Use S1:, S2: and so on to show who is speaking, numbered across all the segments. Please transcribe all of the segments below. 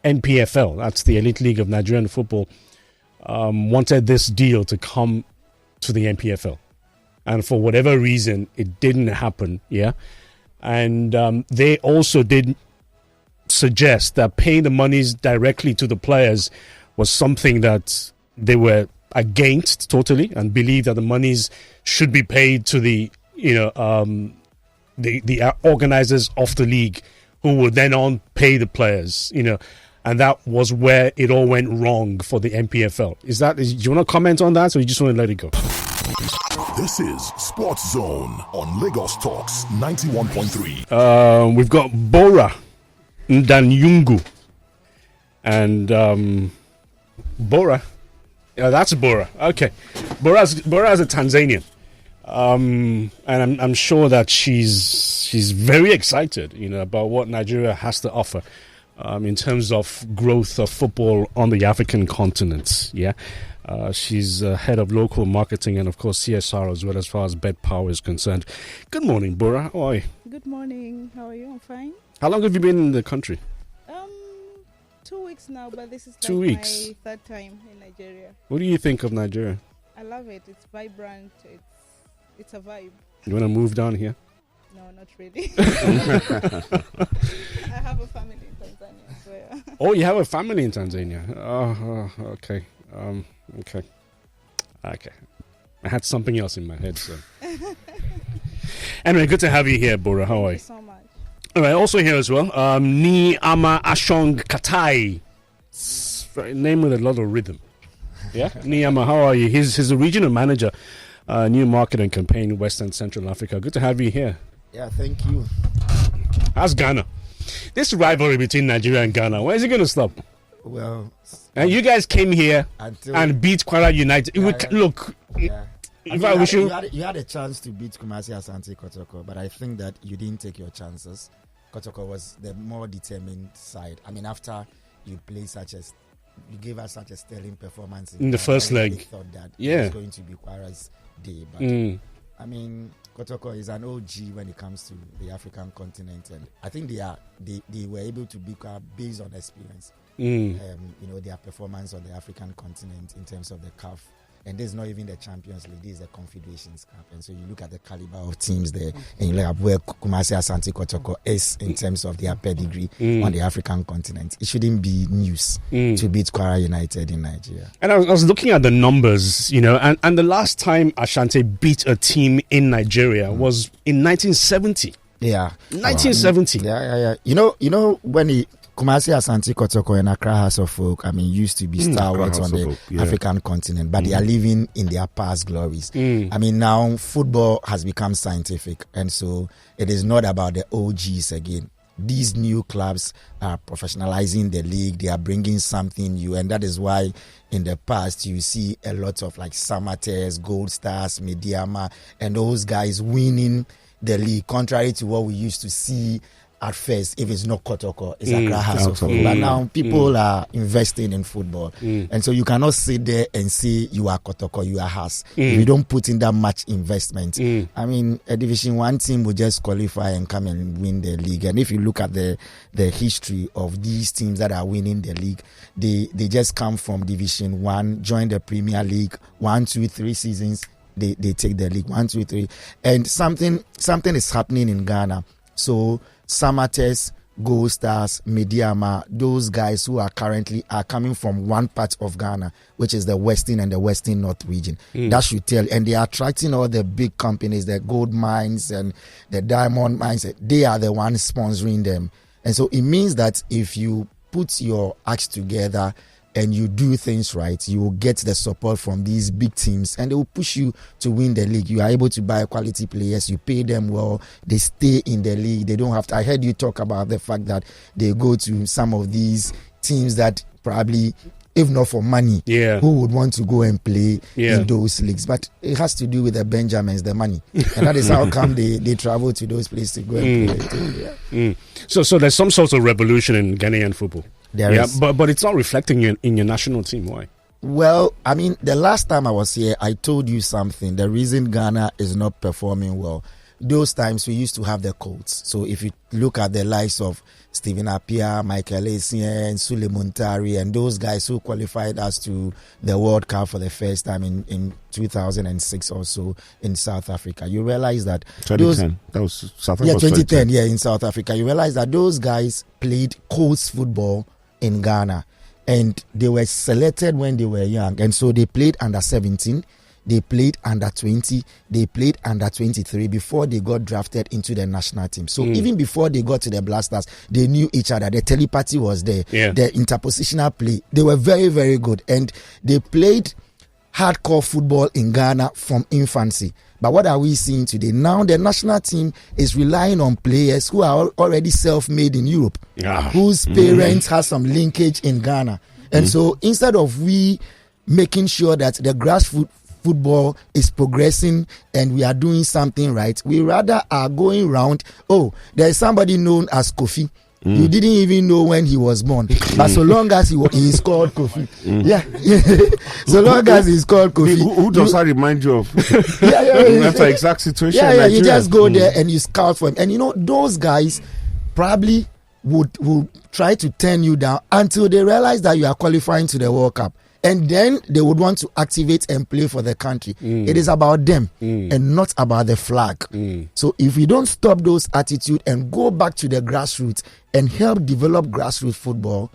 S1: NPFL, that's the Elite League of Nigerian Football, wanted this deal to come to the NPFL. And for whatever reason, it didn't happen, yeah? And they also did suggest that paying the monies directly to the players was something that they were against totally, and believed that the monies should be paid to the organizers of the league, who would then on pay the players, and that was where it all went wrong for the NPFL. Do you want to comment on that, or you just want to let it go?
S2: This is Sports Zone on Lagos Talks 91.3.
S1: We've got Bora Ndanyungu and Bora. Yeah, that's Bora. Okay, Bora's a Tanzanian, and I'm sure that she's very excited, about what Nigeria has to offer, in terms of growth of football on the African continent. Yeah, she's head of local marketing and of course CSR as well, as far as Bet Power is concerned. Good morning, Bora. How are you?
S3: Good morning. How are you? I'm fine.
S1: How long have you been in the country?
S3: 2 weeks now, but this is
S1: 2 weeks.
S3: My third time in Nigeria.
S1: What do you think of Nigeria?
S3: I love it. It's vibrant. It's a vibe.
S1: You want to move down here?
S3: No, not really. I have a family in Tanzania. So yeah.
S1: Oh, you have a family in Tanzania. Oh, okay. Okay. I had something else in my head. So. Anyway, good to have you here, Bora. How are you?
S3: Thank you so much.
S1: All right, also here as well, Ni Ama Ashong Katai. Name with a lot of rhythm. Yeah? Ni Ama, how are you? He's a regional manager, new market and campaign, West and Central Africa. Good to have you here.
S4: Yeah, thank you.
S1: How's Ghana? This rivalry between Nigeria and Ghana, when is it going to stop?
S4: Well,
S1: and you guys came here and beat Kwara United. Look,
S4: you had a chance to beat Kumasi Asante Kotoko, but I think that you didn't take your chances. Kotoko was the more determined side. I mean, after you gave us such a sterling performance
S1: in the first leg,
S4: thought that it was going to be Kwara's day. But I mean, Kotoko is an OG when it comes to the African continent, and I think they were able to beat Kwara based on experience. Their performance on the African continent in terms of the CAF. And this is not even the Champions League, this is the Confederations Cup. And so you look at the caliber of teams there, and you look at where Kumasi Asante Kotoko is in terms of their pedigree on the African continent. It shouldn't be news to beat Kwara United in Nigeria. And
S1: I was looking at the numbers, and the last time Asante beat a team in Nigeria was in 1970.
S4: Yeah.
S1: 1970.
S4: Yeah. You know when Kumasi Asante Kotoko and Accra House of Folk, used to be stalwarts on the African continent, but they are living in their past glories. Now football has become scientific, and so it is not about the OGs again. These new clubs are professionalizing the league. They are bringing something new, and that is why in the past you see a lot of like Samates, Gold Stars, Mediama, and those guys winning the league, contrary to what we used to see at first. If it's not Kotoko, it's Accra House of Folk. But now people are investing in football. And so you cannot sit there and say you are Kotoko, you are House. If you don't put in that much investment. A Division 1 team will just qualify and come and win the league. And if you look at the history of these teams that are winning the league, they just come from Division 1, join the Premier League, 1, 2, 3 seasons, they take the league, 1, 2, 3. And something is happening in Ghana. So Samates, Gold Stars, Mediama, those guys who are coming from one part of Ghana, which is the Western and the Western North region. That should tell. And they are attracting all the big companies, the gold mines and the diamond mines. They are the ones sponsoring them. And so it means that if you put your acts together and you do things right, you will get the support from these big teams, and they will push you to win the league. You are able to buy quality players, you pay them well, they stay in the league. They don't have to. I heard you talk about the fact that they go to some of these teams that probably, if not for money, who would want to go and play in those leagues? But it has to do with the Benjamins, the money. And that is how come they travel to those places to go and play.
S1: So there's some sort of revolution in Ghanaian football.
S4: There is.
S1: But it's not reflecting in your national team. Why?
S4: Well, the last time I was here, I told you something. The reason Ghana is not performing well, those times we used to have the codes. So if you look at the likes of Stephen Appiah, Michael Essien, Sule Muntari, and those guys who qualified us to the World Cup for the first time in 2006 or so in South Africa, you realize that
S5: 2010. That was South Africa.
S4: Yeah, 2010. Yeah, in South Africa, you realize that those guys played coast football in Ghana, and they were selected when they were young, and so they played under 17. They played under 20, they played under 23 before they got drafted into the national team. So even before they got to the Blasters, they knew each other. The telepathy was there.
S1: Yeah.
S4: The interpositional play. They were very, very good. And they played hardcore football in Ghana from infancy. But what are we seeing today? Now the national team is relying on players who are already self-made in Europe, whose parents have some linkage in Ghana. And so instead of we making sure that the grassroots football is progressing and we are doing something right, we rather are going round. Oh, there is somebody known as Kofi. You didn't even know when he was born, but so long as he is called Kofi, so long as he's called Kofi,
S5: who does that remind you of? That's the exact situation.
S4: You just go there and you scout for him, and you know those guys probably would try to turn you down until they realize that you are qualifying to the World Cup. And then they would want to activate and play for the country. It is about them and not about the flag. So if we don't stop those attitudes and go back to the grassroots and help develop grassroots football,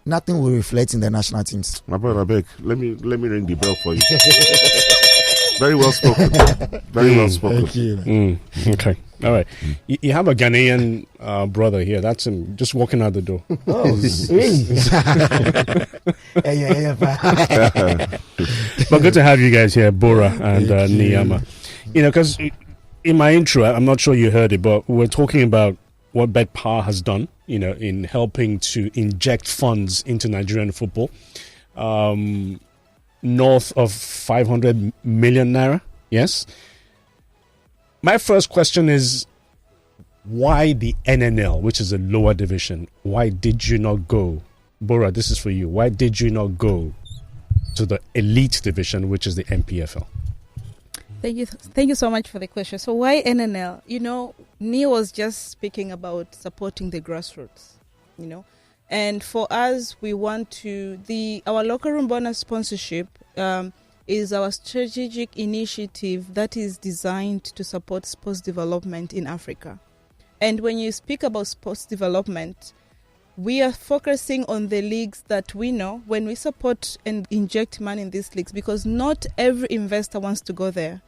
S4: nothing will reflect in the national teams.
S5: My brother, beg, let me ring the bell for you. Very well spoken. Very well spoken.
S4: Thank you.
S1: Okay. All right. You have a Ghanaian brother here. That's him just walking out the door.
S4: Oh,
S1: But good to have you guys here, Bora and Niyama. You know, because in my intro, I'm not sure you heard it, but we're talking about what Bet Power has done, you know, in helping to inject funds into Nigerian football. North of 500 million naira. Yes. My first question is, why the NNL, which is a lower division? Why did you not go? Bora, this is for you. Why did you not go to the elite division, which is the NPFL?
S3: Thank you so much for the question. So why NNL? You know, Neil was just speaking about supporting the grassroots, you know. And for us, we want to, our locker room bonus sponsorship is our strategic initiative that is designed to support sports development in Africa. And when you speak about sports development, we are focusing on the leagues that we know when we support and inject money in these leagues, because not every investor wants to go there.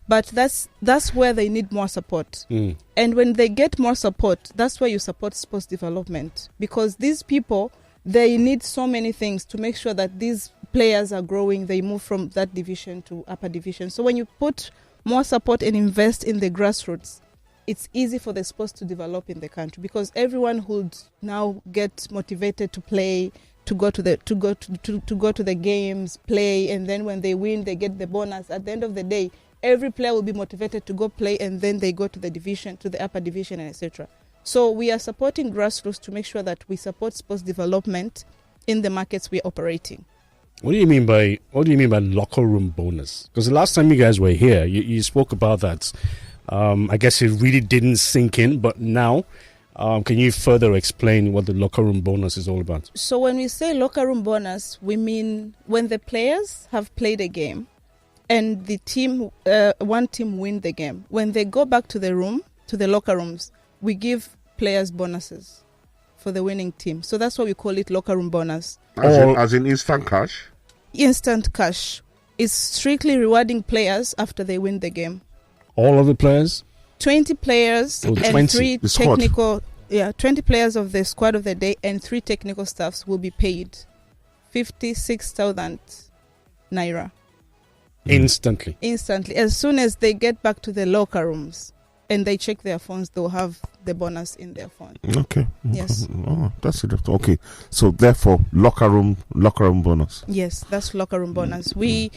S3: But that's where they need more support. And when they get more support, that's where you support sports development. Because these people, they need so many things to make sure that these players are growing. They move from that division to upper division. So when you put more support and invest in the grassroots, it's easy for the sports to develop in the country, because everyone would now get motivated to play, to go to the games, play, and then when they win, they get the bonus. At the end of the day, every player will be motivated to go play, and then they go to the division, to the upper division, and etc. So we are supporting grassroots to make sure that we support sports development in the markets we're operating.
S1: What do you mean by locker room bonus? Because the last time you guys were here, you spoke about that. I guess it really didn't sink in, but now, can you further explain what the locker room bonus is all about?
S3: So when we say locker room bonus, we mean when the players have played a game and the team, one team win the game, when they go back to the locker rooms, we give players bonuses for the winning team. So that's why we call it locker room bonus.
S5: As in instant cash?
S3: Instant cash. It's strictly rewarding players after they win the game.
S1: All of the players?
S3: 20 players and
S1: 20.
S3: 3 technical... Yeah, 20 players of the squad of the day and 3 technical staffs will be paid 56,000 naira.
S1: Instantly.
S3: As soon as they get back to the locker rooms and they check their phones, they'll have the bonus in their phone.
S5: Okay.
S3: Yes.
S5: Oh, that's it. Okay. So therefore, locker room bonus.
S3: Yes, that's locker room bonus. We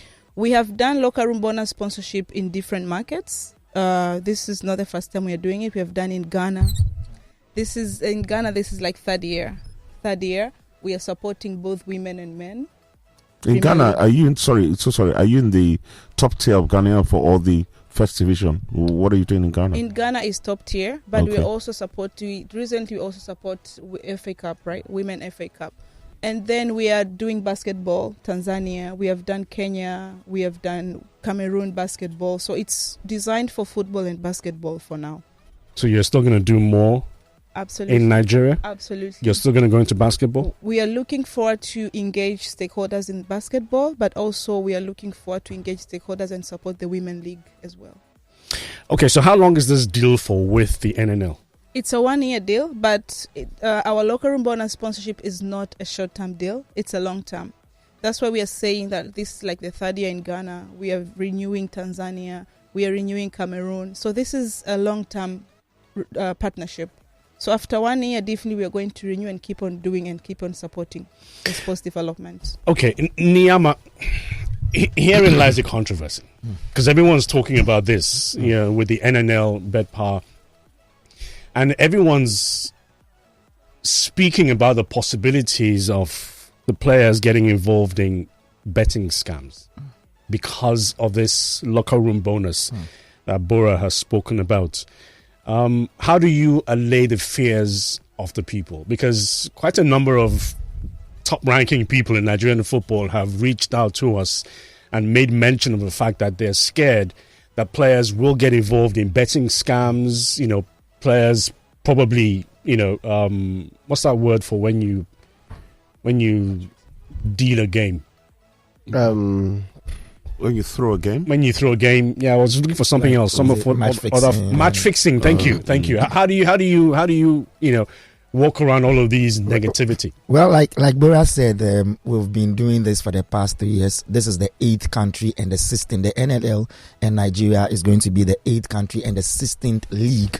S3: have done locker room bonus sponsorship in different markets. This is not the first time we are doing it. We have done in Ghana. This is like third year. We are supporting both women and men.
S5: In Ghana, are you in the top tier of Ghana for all the First division. What are you doing in Ghana?
S3: In Ghana is top tier, but
S5: Okay.
S3: we also support. Recently, we also support FA Cup, right? Women FA Cup, and then we are doing basketball. Tanzania. We have done Kenya. We have done Cameroon basketball. So it's designed for football and basketball for now.
S1: So you're still going to do more
S3: Absolutely.
S1: in Nigeria?
S3: Absolutely.
S1: You're still going to go into basketball?
S3: We are looking forward to engage stakeholders in basketball, but also we are looking forward to engage stakeholders and support the Women League as well.
S1: Okay, so how long is this deal for with the NNL?
S3: It's a 1-year deal, but our locker room bonus sponsorship is not a short-term deal. It's a long-term. That's why we are saying that this is like the third year in Ghana. We are renewing Tanzania. We are renewing Cameroon. So this is a long-term partnership. So after 1 year, definitely we are going to renew and keep on doing and keep on supporting the sports development.
S1: Okay, Niyama, herein lies the controversy. Because everyone's talking about this, with the NNL bed power. And everyone's speaking about the possibilities of the players getting involved in betting scams because of this locker room bonus that Bora has spoken about. How do you allay the fears of the people? Because quite a number of top-ranking people in Nigerian football have reached out to us and made mention of the fact that they're scared that players will get involved in betting scams. Players probably, what's that word for when you deal a game?
S5: When you throw a game?
S1: When you throw a game, I was looking for something else. Match fixing. Thank you. How do you walk around all of these negativity?
S4: Well, like Bora said, we've been doing this for the past 3 years. This is the 8th country and the 16th. The NLL and Nigeria is going to be the 8th country and the 16th league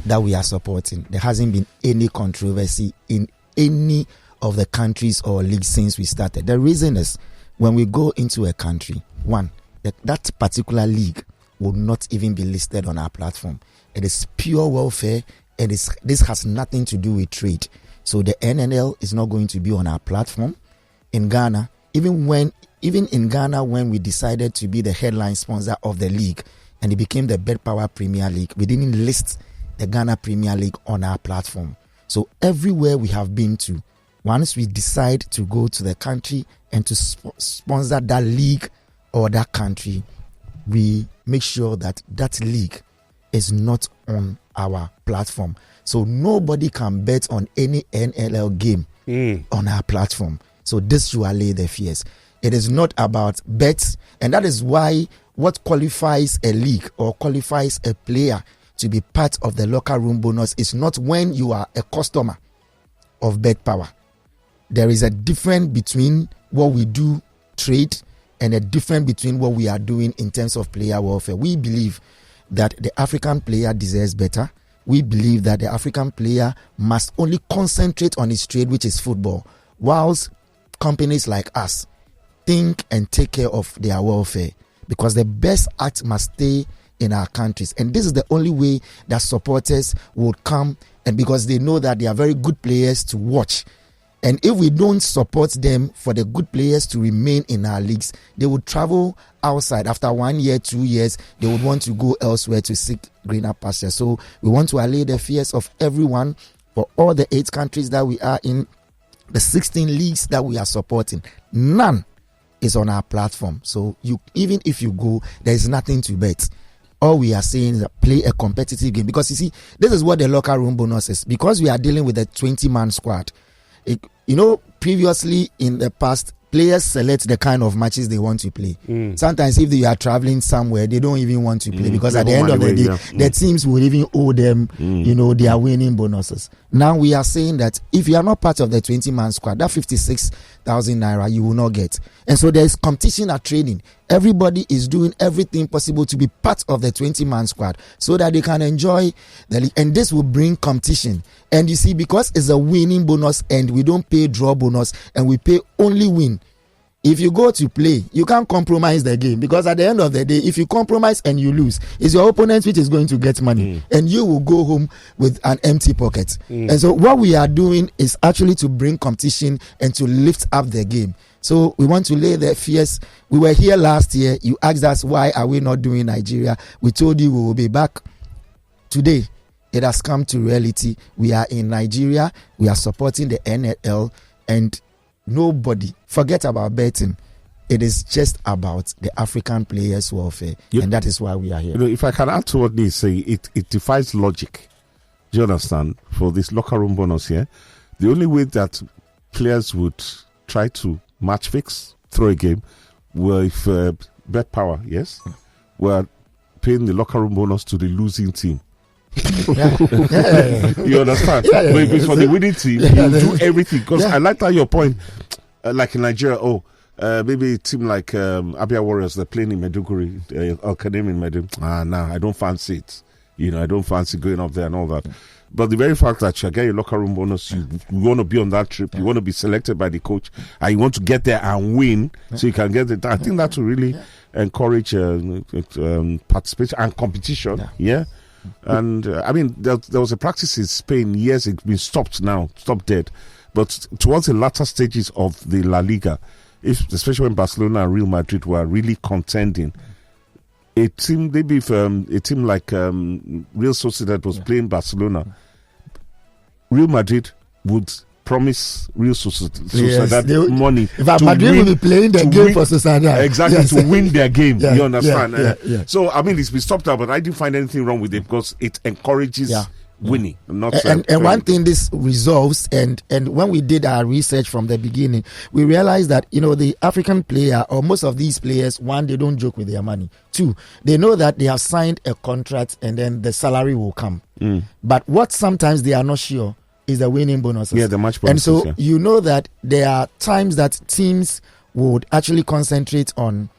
S4: that we are supporting. There hasn't been any controversy in any of the countries or leagues since we started. The reason is, when we go into a country, one, that particular league will not even be listed on our platform. It is pure welfare, and this has nothing to do with trade. So the NNL is not going to be on our platform. In Ghana, even in Ghana, when we decided to be the headline sponsor of the league, and it became the Bet Power Premier League, we didn't list the Ghana Premier League on our platform. So everywhere we have been to, once we decide to go to the country and to sponsor that league or that country, we make sure that that league is not on our platform. So nobody can bet on any NLL game on our platform. So this will allay the fears. It is not about bets, and that is why what qualifies a league or qualifies a player to be part of the locker room bonus is not when you are a customer of Bet Power. There is a difference between what we do trade and a difference between what we are doing in terms of player welfare. We believe that the African player deserves better. We believe that the African player must only concentrate on his trade, which is football, whilst companies like us think and take care of their welfare, because the best act must stay in our countries. And this is the only way that supporters would come, and because they know that they are very good players to watch. And if we don't support them for the good players to remain in our leagues, they would travel outside. After 1 year, 2 years, they would want to go elsewhere to seek greener pastures. So we want to allay the fears of everyone for all the 8 countries that we are in, the 16 leagues that we are supporting. None is on our platform. So even if you go, there is nothing to bet. All we are saying is play a competitive game. Because you see, this is what the locker room bonus is. Because we are dealing with a 20-man squad. Previously in the past, players select the kind of matches they want to play. Sometimes if they are traveling somewhere, they don't even want to play because at the end of the day, the teams will even owe them, their winning bonuses. Now we are saying that if you are not part of the 20-man squad, that 56,000 naira you will not get. And so there is competition at training. Everybody is doing everything possible to be part of the 20-man squad so that they can enjoy the league. And this will bring competition. And you see, because it's a winning bonus and we don't pay draw bonus and we pay only win, if you go to play, you can't compromise the game, because at the end of the day, if you compromise and you lose, it's your opponent which is going to get money, and you will go home with an empty pocket. And so what we are doing is actually to bring competition and to lift up the game. So we want to lay the fears. We were here last year. You asked us, why are we not doing Nigeria? We told you we will be back. Today, it has come to reality. We are in Nigeria. We are supporting the NFL, and nobody, forget about betting. It is just about the African players' welfare, and that is why we are here.
S5: You know, if I can add to what they say, it defies logic. Do you understand? For this locker room bonus here, the only way that players would try to match fix through a game were if bet power, yes, were paying the locker room bonus to the losing team. You understand? But if it's for the winning team, you do everything. Because I like that your point, like in Nigeria, maybe a team like Abia Warriors, they're playing in Maiduguri, Al-Qadim in Maiduguri. Nah, I don't fancy it. You know, I don't fancy going up there and all that. But the very fact that you get your locker room bonus, you want to be on that trip, you want to be selected by the coach, and you want to get there and win, so you can get it. I think that will really encourage participation and competition. Yeah. And I mean, there was a practice in Spain years. It's been stopped now, stopped dead. But towards the latter stages of the La Liga, especially when Barcelona and Real Madrid were really contending, a team, maybe if a team like Real Sociedad was playing Barcelona, Real Madrid would promise Real Sociedad money.
S4: In fact, Madrid will be playing the game for Sociedad.
S5: Exactly, to win their game. You understand? So, I mean, it's been stopped out, but I didn't find anything wrong with it because it encourages winning.
S4: And one thing this resolves, and when we did our research from the beginning, we realized that, you know, the African player, or most of these players, one, they don't joke with their money. Two, they know that they have signed a contract and then the salary will come. But what sometimes they are not sure is the winning bonuses.
S5: Yeah, the match bonuses.
S4: And so you know that there are times that teams would actually concentrate on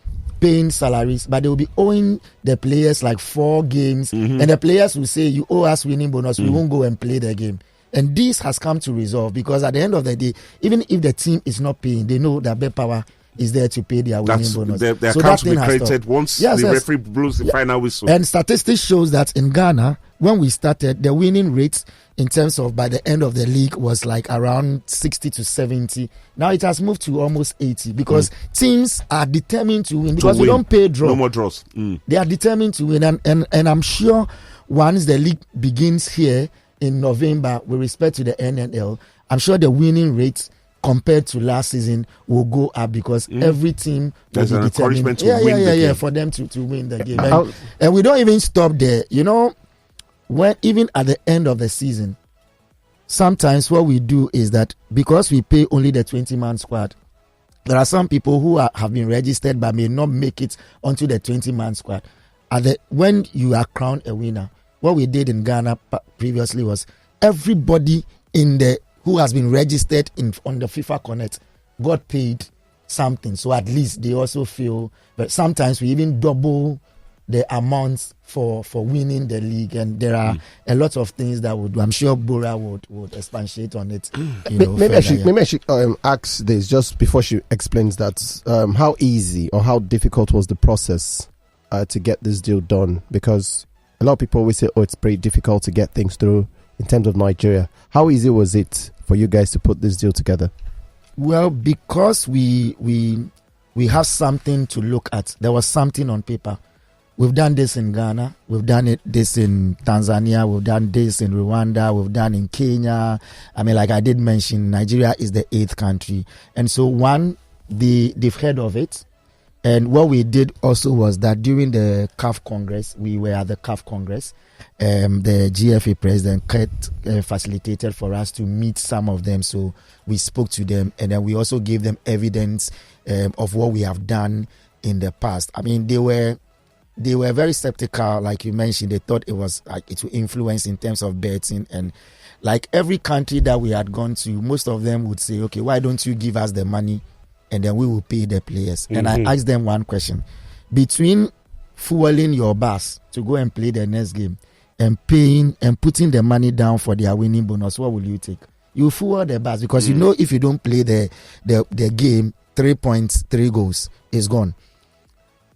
S4: paying salaries, but they will be owing the players like 4 games, and the players will say, you owe us winning bonus, we won't go and play the game. And this has come to resolve, because at the end of the day, even if the team is not paying, they know that Bet Power is there to pay their winning bonus.
S5: The
S4: so
S5: account
S4: that
S5: will be created once the referee blows the final whistle.
S4: And statistics shows that in Ghana, when we started, the winning rate in terms of by the end of the league was like around 60 to 70. Now it has moved to almost 80, because teams are determined to win, because we don't pay draw.
S5: No more draws.
S4: They are determined to win, and I'm sure once the league begins here in November with respect to the NNL, I'm sure the winning rate compared to last season will go up, because every team
S5: there's
S4: will
S5: an
S4: be determined
S5: encouragement to win the game.
S4: for them to win the game. And we don't even stop there. You know, when even at the end of the season, sometimes what we do is that, because we pay only the 20-man squad, there are some people who have been registered but may not make it onto the 20-man squad. When you are crowned a winner, what we did in Ghana previously was everybody who has been registered on the FIFA Connect got paid something, so at least they also feel. But sometimes we even double the amounts for winning the league, and there are a lot of things that I'm sure Bora would expatiate on it.
S6: Maybe I should ask this just before she explains that. How easy or how difficult was the process to get this deal done? Because a lot of people always say, it's pretty difficult to get things through in terms of Nigeria. How easy was it for you guys to put this deal together?
S4: Well, because we have something to look at. There was something on paper. We've done this in Ghana. We've done this in Tanzania. We've done this in Rwanda. We've done in Kenya. I mean, like I did mention, Nigeria is the 8th country. And so they've heard of it. And what we did also was that during the CAF Congress, we were at the CAF Congress. The GFA president facilitated for us to meet some of them. So we spoke to them, and then we also gave them evidence of what we have done in the past. I mean, they were very skeptical, like you mentioned. They thought it was like it would influence in terms of betting, and like every country that we had gone to, most of them would say, okay, why don't you give us the money and then we will pay the players? And I asked them one question: between fueling your bus to go and play the next game and paying and putting the money down for their winning bonus, what will you take? You fuel the bus, because you know if you don't play the game, 3.3 goals is gone.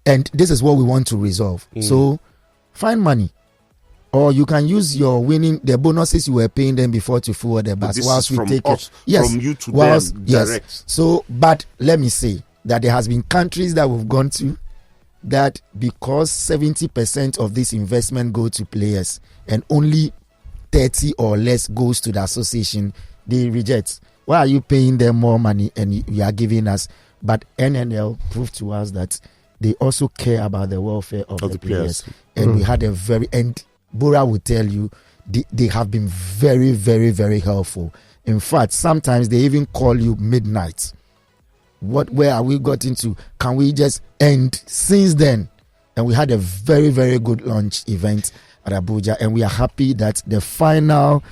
S4: And this is what we want to resolve. So find money. Or you can use your the bonuses you were paying them before to forward the bus whilst we take it. Yes,
S5: from you to them direct.
S4: Yes. So, but let me say that there has been countries that we've gone to that because 70% of this investment go to players and only 30 or less goes to the association, they reject. Why are you paying them more money and you are giving us? But NNL proved to us that they also care about the welfare of the players. And we had and Bora will tell you they have been very, very, very helpful. In fact, sometimes they even call you midnight. Where are we got into? Can we just end since then? And we had a very, very good launch event at Abuja, and we are happy that the final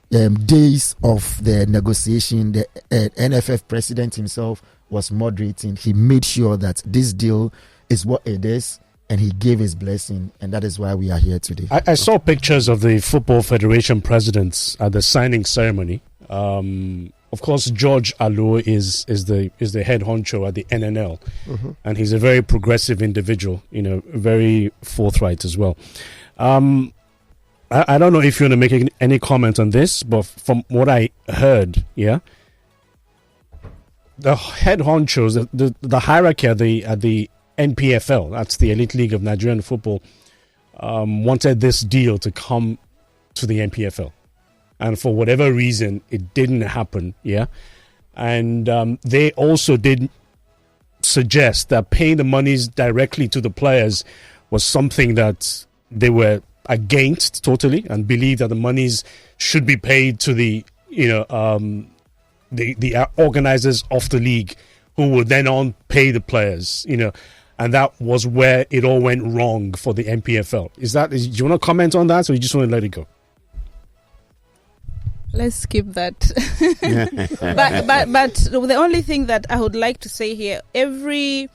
S4: days of the negotiation, the NFF president himself was moderating. He made sure that this deal is what it is, and he gave his blessing, and that is why we are here today.
S1: I saw pictures of the Football Federation presidents at the signing ceremony. Of course, George Alo is the head honcho at the NNL, and he's a very progressive individual, very forthright as well. I don't know if you want to make any comment on this, but from what I heard, the head honchos, the hierarchy at the NPFL, that's the Elite League of Nigerian Football, wanted this deal to come to the NPFL. And for whatever reason, it didn't happen, And they also did suggest that paying the monies directly to the players was something that they were against totally, and believed that the monies should be paid to the organizers of the league, who would then on pay the players, And that was where it all went wrong for the NPFL. Do you want to comment on that, or you just want to let it go?
S3: Let's skip that. but the only thing that I would like to say here, every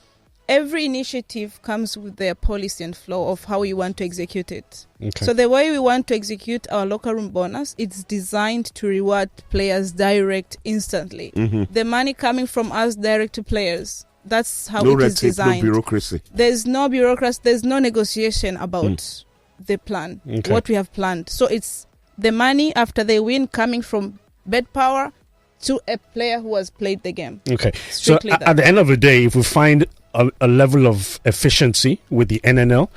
S3: initiative comes with their policy and flow of how we want to execute it. Okay. So the way we want to execute our locker room bonus, it's designed to reward players direct instantly. The money coming from us direct to players. That's how it is designed. No bureaucracy. There's no bureaucracy. There's no negotiation about the plan, what we have planned. So it's the money after they win coming from bet power to a player who has played the game. Okay. Strictly
S1: so at the end of the day, if we find a level of efficiency with the NNL,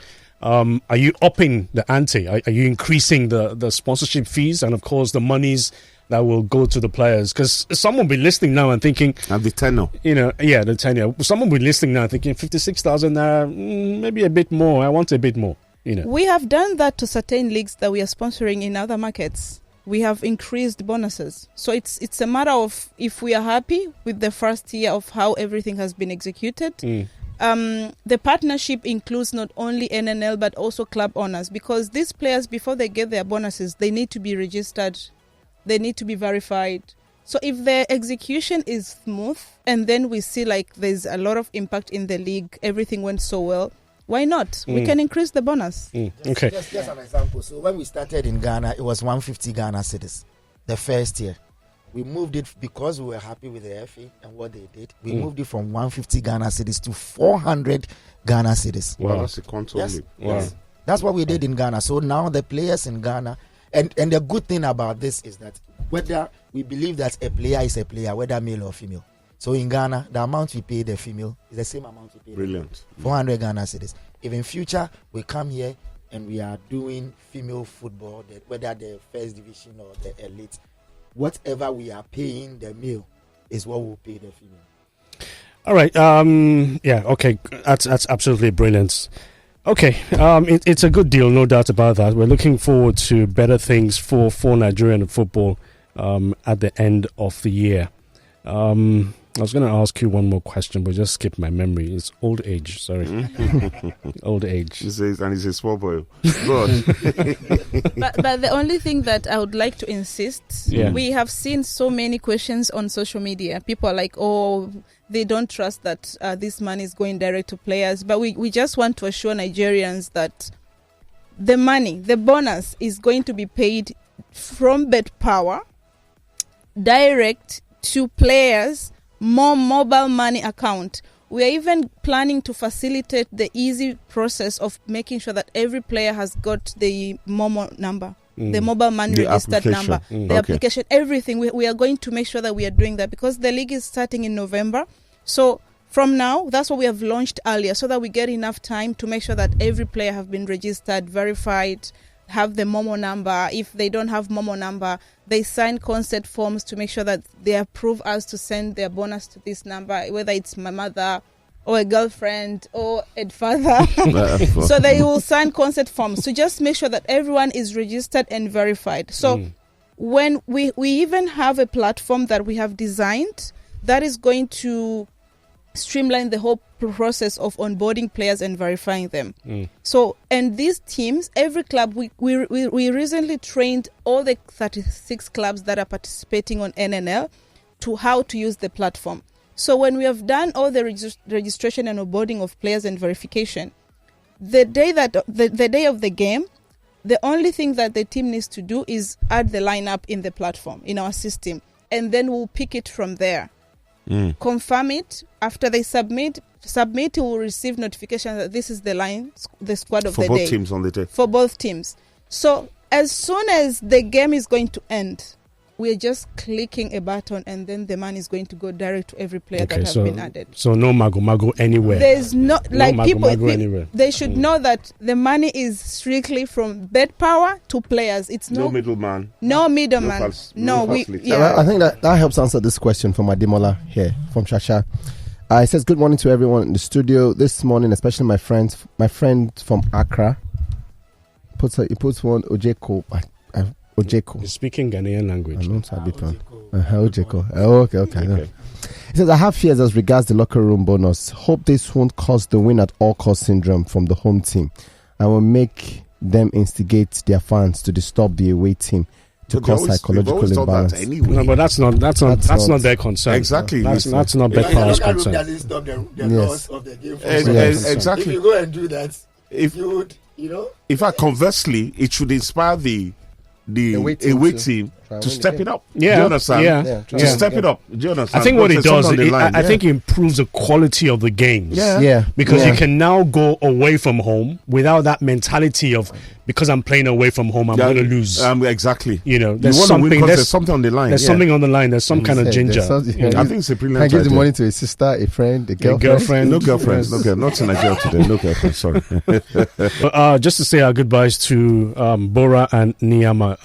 S1: are you upping the ante? Are you increasing the sponsorship fees and, of course, the monies that will go to the players? Because someone will be listening now and thinking...
S5: And the tenure.
S1: The tenure. Someone will be listening now and thinking, 56,000 maybe a bit more. I want a bit more.
S3: We have done that to certain leagues that we are sponsoring in other markets. We have increased bonuses. So it's a matter of if we are happy with the first year of how everything has been executed. The partnership includes not only NNL but also club owners, because these players, before they get their bonuses, they need to be registered. They need to be verified. So if the execution is smooth and then we see like there's a lot of impact in the league, everything went so well, why not? We can increase the bonus.
S4: Okay. Just an example. So when we started in Ghana, it was 150 Ghana cedis the first year. We moved it because we were happy with the FA and what they did. We moved it from 150 Ghana cedis to 400 Ghana cedis.
S5: Wow, that's a contour.
S4: Yes. That's what we did in Ghana. So now the players in Ghana, and the good thing about this is that whether we believe that a player is a player, whether male or female. So in Ghana, the amount we pay the female is the same amount we pay.
S5: Brilliant.
S4: 400 Ghana cedis. If in future we come here and we are doing female football, whether the first division or the elite, whatever we are paying the male is what we'll pay the female.
S1: All right. Okay. That's absolutely brilliant. Okay. It's a good deal, no doubt about that. We're looking forward to better things for Nigerian football at the end of the year. I was going to ask you one more question, but just skip my memory. It's old age, sorry. Old age.
S5: And he's a small boy.
S3: but the only thing that I would like to insist, we have seen so many questions on social media. People are like, they don't trust that this money is going direct to players. But we just want to assure Nigerians that the money, the bonus is going to be paid from Bet Power direct to players more mobile money account. We are even planning to facilitate the easy process of making sure that every player has got the Momo number, the mobile money registered number, the application, everything. We are going to make sure that we are doing that because the league is starting in November. So from now, that's what we have launched earlier so that we get enough time to make sure that every player have been registered, verified, have the Momo number. If they don't have Momo number, they sign consent forms to make sure that they approve us to send their bonus to this number, whether it's my mother or a girlfriend or a father. So they will sign consent forms to just make sure that everyone is registered and verified. So when we even have a platform that we have designed that is going to streamline the whole process of onboarding players and verifying them. So, and these teams, every club, we recently trained all the 36 clubs that are participating on NNL to how to use the platform. So when we have done all the registration and onboarding of players and verification, the day of the game, the only thing that the team needs to do is add the lineup in the platform, in our system, and then we'll pick it from there. Confirm it. After they submit, you will receive notification that this is the squad of the day.
S5: For both teams on the day.
S3: For both teams. So as soon as the game is going to end, we're just clicking a button and then the money is going to go direct to every player that has been added.
S1: So no mago anywhere.
S3: There's no people
S1: anywhere.
S3: They should know that the money is strictly from bet power to players. It's
S5: no middleman.
S3: No middleman.
S6: I think that helps answer this question from Ademola here from Shasha. It says good morning to everyone in the studio this morning, especially my friend from Accra. He puts one Ojeko. Ojeko.
S1: He's speaking Ghanaian language.
S6: Ojeko. Okay. He says, I have fears as regards the locker room bonus. Hope this won't cause the win at all cost syndrome from the home team. I will make them instigate their fans to disturb the away team to cause psychological imbalance.
S5: Anyway.
S1: No, but that's not their concern.
S5: Exactly.
S1: That's not Bet Power's concern.
S5: Exactly.
S4: If you go and do that,
S5: in fact, conversely, it should inspire the away team to step it up.
S1: Yeah.
S5: Do you understand?
S1: Yeah.
S5: To step it up. Do you understand?
S1: I think what it does, I think it improves the quality of the games.
S6: Yeah.
S1: Because you can now go away from home without that mentality of, because I'm playing away from home, I'm going to lose.
S5: Exactly.
S1: There's
S5: something on the line.
S1: There's something on the line. There's some kind of ginger.
S5: I think it's a brilliant idea.
S6: Can give the money to a sister, a friend, a girlfriend.
S5: No girlfriends. Not in Nigeria today. No girlfriends. Sorry.
S1: But, just to say our goodbyes to Bora and Niyama.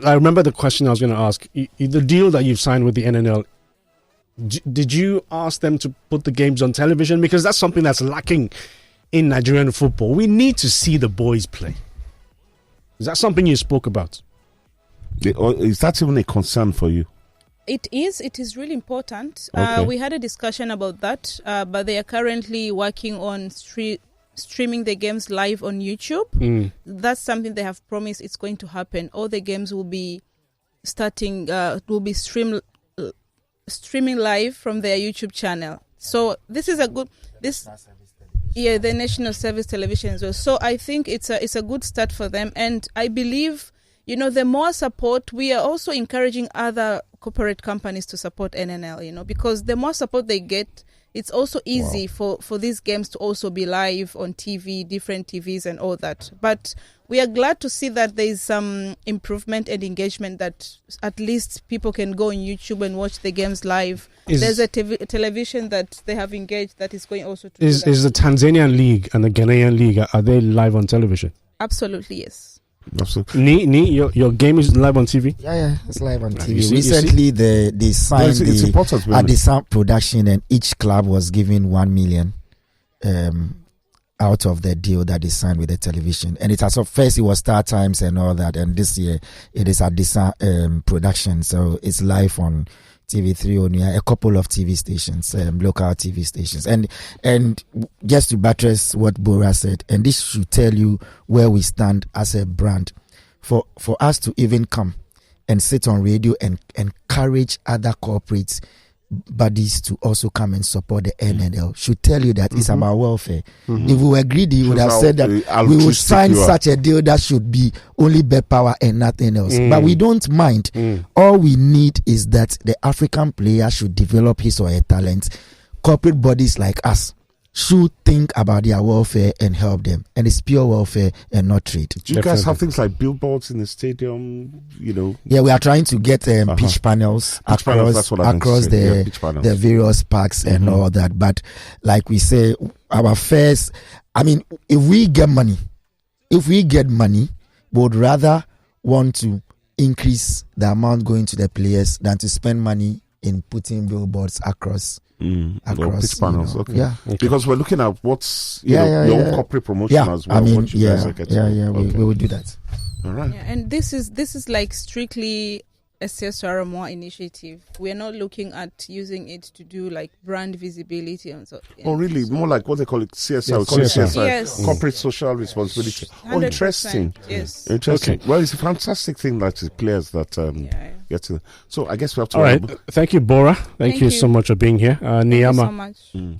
S1: I remember the question I was going to ask. The deal that you've signed with the NNL, did you ask them to put the games on television? Because that's something that's lacking in Nigerian football. We need to see the boys play. Is that something you spoke about?
S5: Is that even a concern for you?
S3: It is really important.
S5: Okay.
S3: We had a discussion about that, but they are currently working on streaming the games live on YouTube. That's something they have promised it's going to happen. All the games will be streaming live from their YouTube channel. So this is the National Service Television as well. So I think it's a good start for them, and I believe the more support, we are also encouraging other corporate companies to support NNL. Because the more support they get, it's also easy for these games to also be live on TV, different TVs and all that. But we are glad to see that there is some improvement and engagement, that at least people can go on YouTube and watch the games live. There's a television that they have engaged that is going also to
S1: Is the Tanzanian League and the Ghanaian League, are they live on television?
S3: Absolutely, yes.
S1: Absolutely. Your game is live on TV?
S4: Yeah, it's live on TV. Recently, they signed the sound production, and each club was given 1 million out of the deal that they signed with the television. And it first it was Star Times and all that, and this year it is at the production, so it's live on TV3 only, a couple of TV stations, local TV stations, and just to buttress what Bora said, and this should tell you where we stand as a brand. For us to even come and sit on radio and encourage other corporates bodies to also come and support the NNL should tell you that it's about welfare. If we were greedy, we would have said that we would sign such a deal that should be only bet power and nothing else. But we don't mind. All we need is that the African player should develop his or her talent. Corporate bodies like us should think about their welfare and help them, and it's pure welfare and not trade.
S5: Do you guys have things like billboards in the stadium?
S4: Yeah, we are trying to get pitch panels across the various parks and all that. But like we say, our fares, I mean, if we get money, we would rather want to increase the amount going to the players than to spend money in putting billboards across
S5: pitch panels.
S4: Okay.
S5: Because we're looking at what's your own corporate promotion as well.
S4: I mean,
S5: what you guys are getting.
S4: We will do that.
S5: All right.
S3: Yeah, and this is like strictly a CSR more initiative. We're not looking at using it to do like brand visibility and so.
S5: Oh, really? More like what they call it, CSR.
S3: Yes.
S5: Corporate social responsibility.
S3: 100%.
S5: Oh, interesting.
S3: Yes.
S5: Interesting.
S1: Okay.
S5: Well, it's a fantastic thing that the players that get to. So I guess we have to.
S1: All right. Thank you, Bora. Thank you so much for being here. Niyama.
S3: Thank you so much.